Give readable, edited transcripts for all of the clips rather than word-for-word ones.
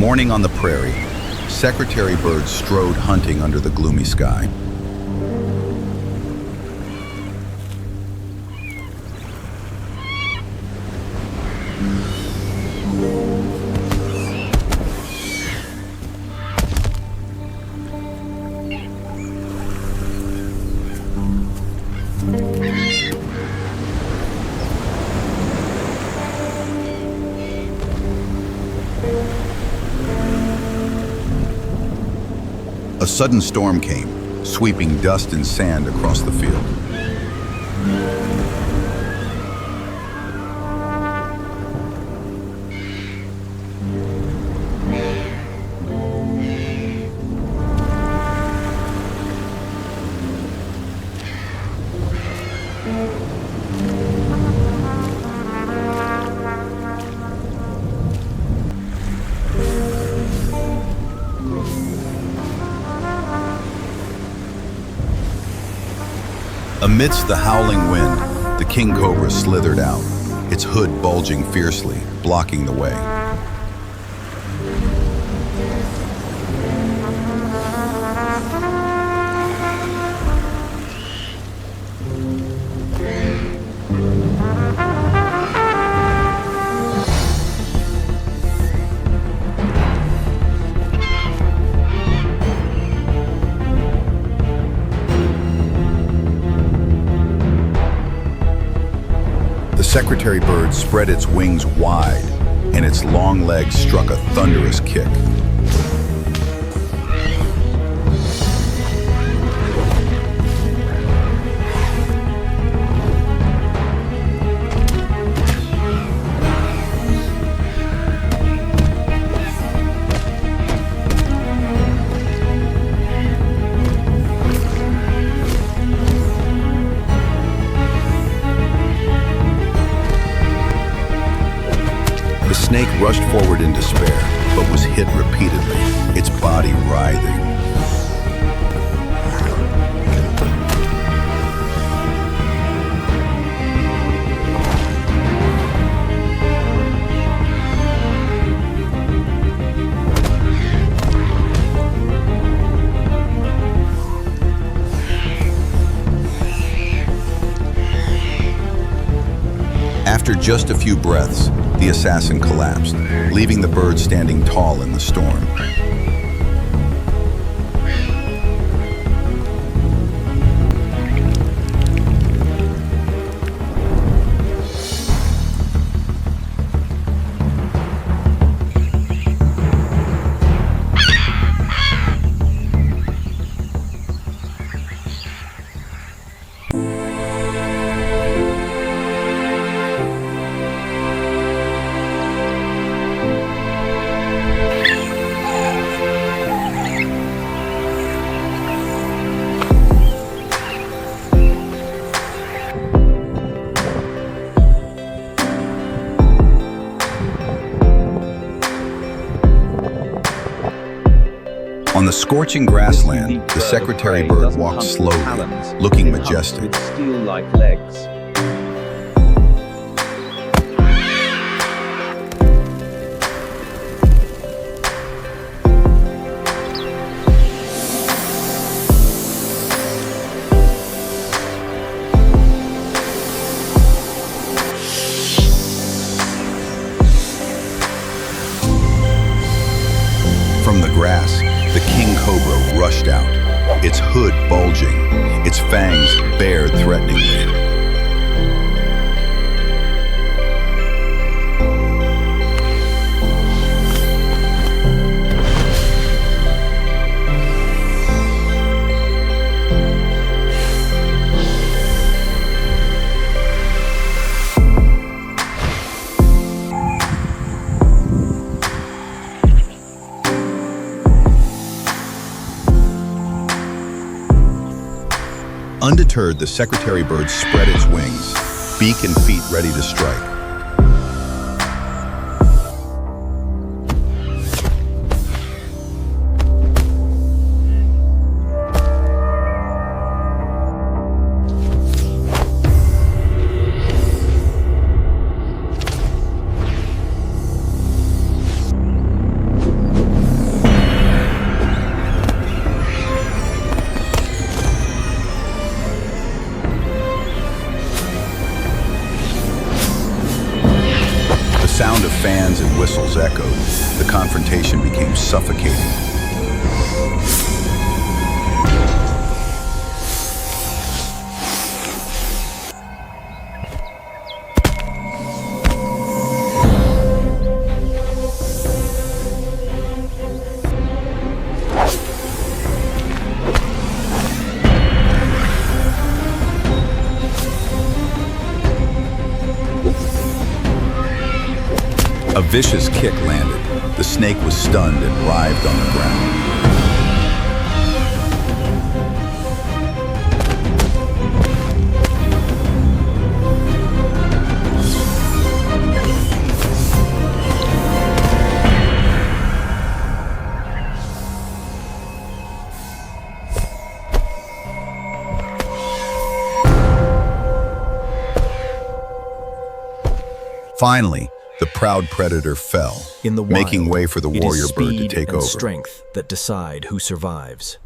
Morning on the prairie, secretary birds strode hunting under the gloomy sky. A sudden storm came, sweeping dust and sand across the field. Amidst the howling wind, the King Cobra slithered out, its hood bulging fiercely, blocking the way. The secretary bird spread its wings wide, and its long legs struck a thunderous kick. The snake rushed forward in despair, but was hit repeatedly, its body writhing. After just a few breaths, the assassin collapsed, leaving the bird standing tall in the storm. On the scorching grassland, the secretary bird walked slowly, looking majestic. With steel-like legs. From the grass, the King Cobra rushed out, its hood bulging, its fangs bared threateningly. Undeterred, the secretary bird spread its wings, beak and feet ready to strike. fans and whistles echoed, the confrontation became suffocating. A vicious kick landed. The snake was stunned and writhed on the ground. Finally, the proud predator fell, In the wild, making way for the warrior bird to take and over. Strength that decide who survives.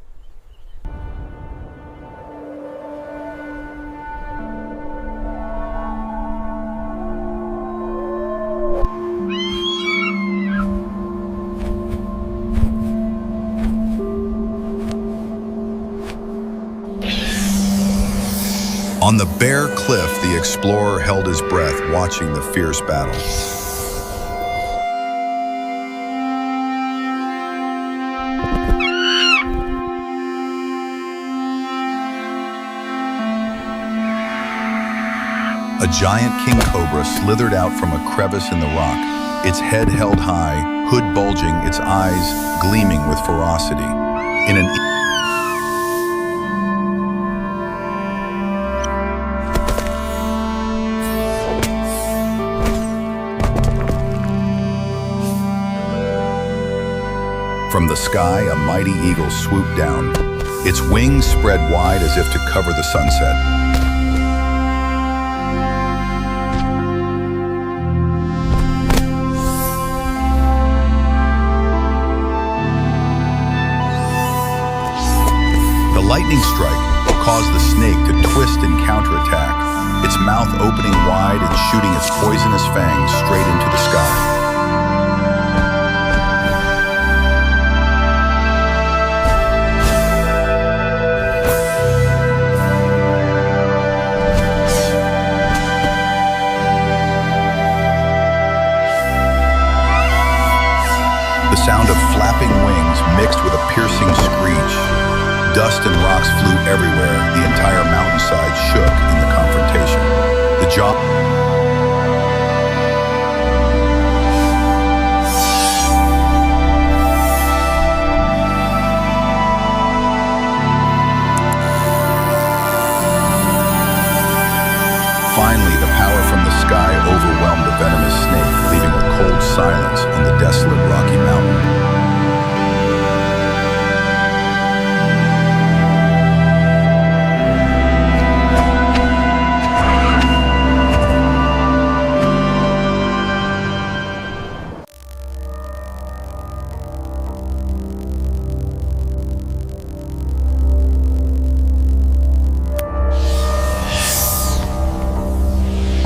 On the bare cliff, the explorer held his breath, watching the fierce battle. A giant king cobra slithered out from a crevice in the rock, its head held high, hood bulging, its eyes gleaming with ferocity. In an From the sky, a mighty eagle swooped down, its wings spread wide as if to cover the sunset. The lightning strike caused the snake to twist and counterattack, its mouth opening wide and shooting its poisonous fangs straight into the sky. The sound of flapping wings mixed with a piercing screech. Dust and rocks flew everywhere. The entire mountainside shook in the confrontation. The Finally, the power from the sky overwhelmed the venomous snake, leaving a cold silence on the desolate Rocky Mountain.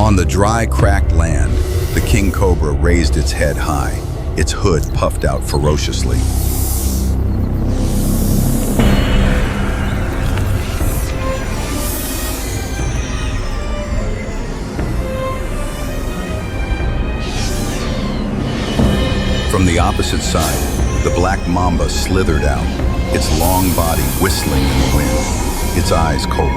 On the dry, cracked land, the king cobra raised its head high, its hood puffed out ferociously. From the opposite side, the black mamba slithered out, its long body whistling in the wind, its eyes cold.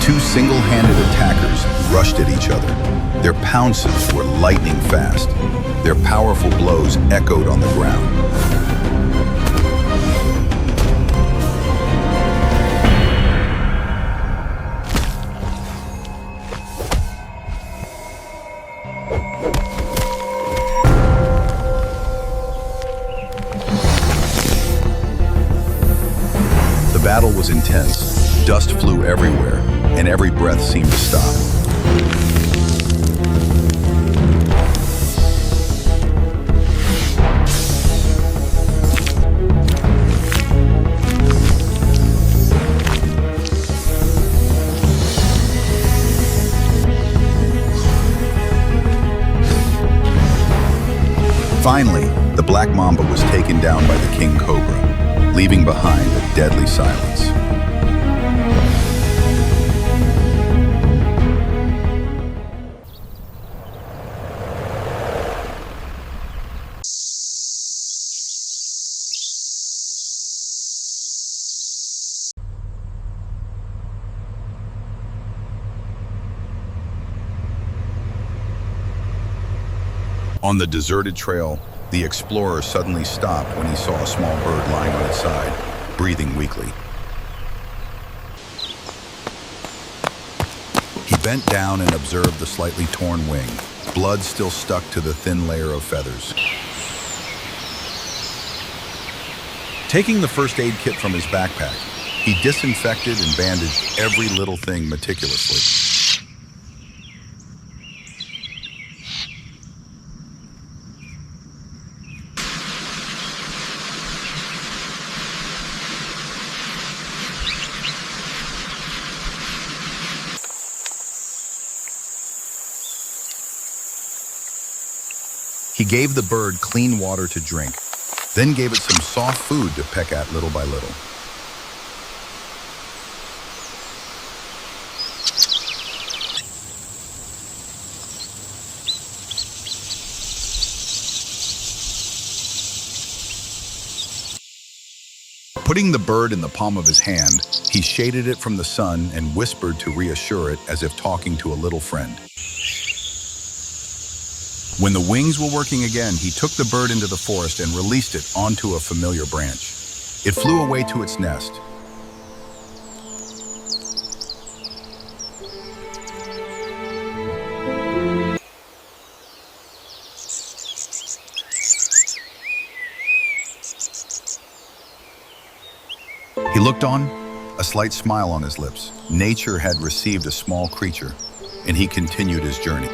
Two single-handed attackers rushed at each other. Their pounces were lightning fast. Their powerful blows echoed on the ground. battle was intense. Dust flew everywhere, and every breath seemed to stop. Finally, the black mamba was taken down by the King Cobra, leaving behind a deadly silence. On the deserted trail, the explorer suddenly stopped when he saw a small bird lying on its side, breathing weakly. He bent down and observed the slightly torn wing, blood still stuck to the thin layer of feathers. Taking the first aid kit from his backpack, he disinfected and bandaged every little thing meticulously. He gave the bird clean water to drink, then gave it some soft food to peck at little by little. Putting the bird in the palm of his hand, he shaded it from the sun and whispered to reassure it as if talking to a little friend. When the wings were working again, he took the bird into the forest and released it onto a familiar branch. It flew away to its nest. He looked on, a slight smile on his lips. Nature had received a small creature, and he continued his journey.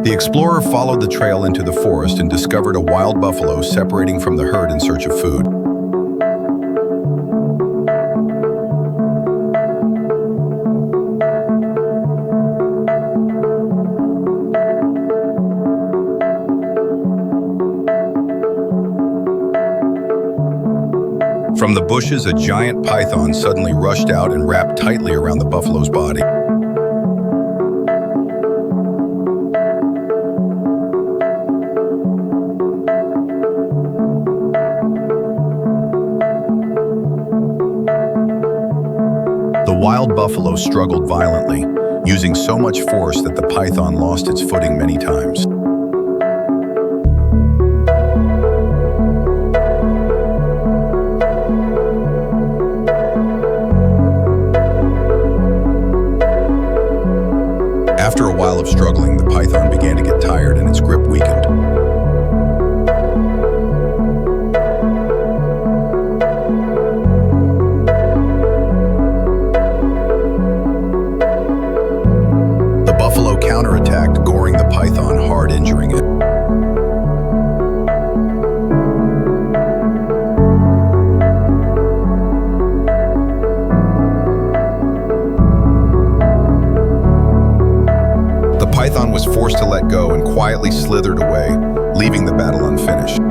The explorer followed the trail into the forest and discovered a wild buffalo separating from the herd in search of food. From the bushes, a giant python suddenly rushed out and wrapped tightly around the buffalo's body. The wild buffalo struggled violently, using so much force that the python lost its footing many times. After a while of struggling, the python began to get tired and its grip weakened. The buffalo counterattacked, goring the python hard, injuring it. The python was forced to let go and quietly slithered away, leaving the battle unfinished.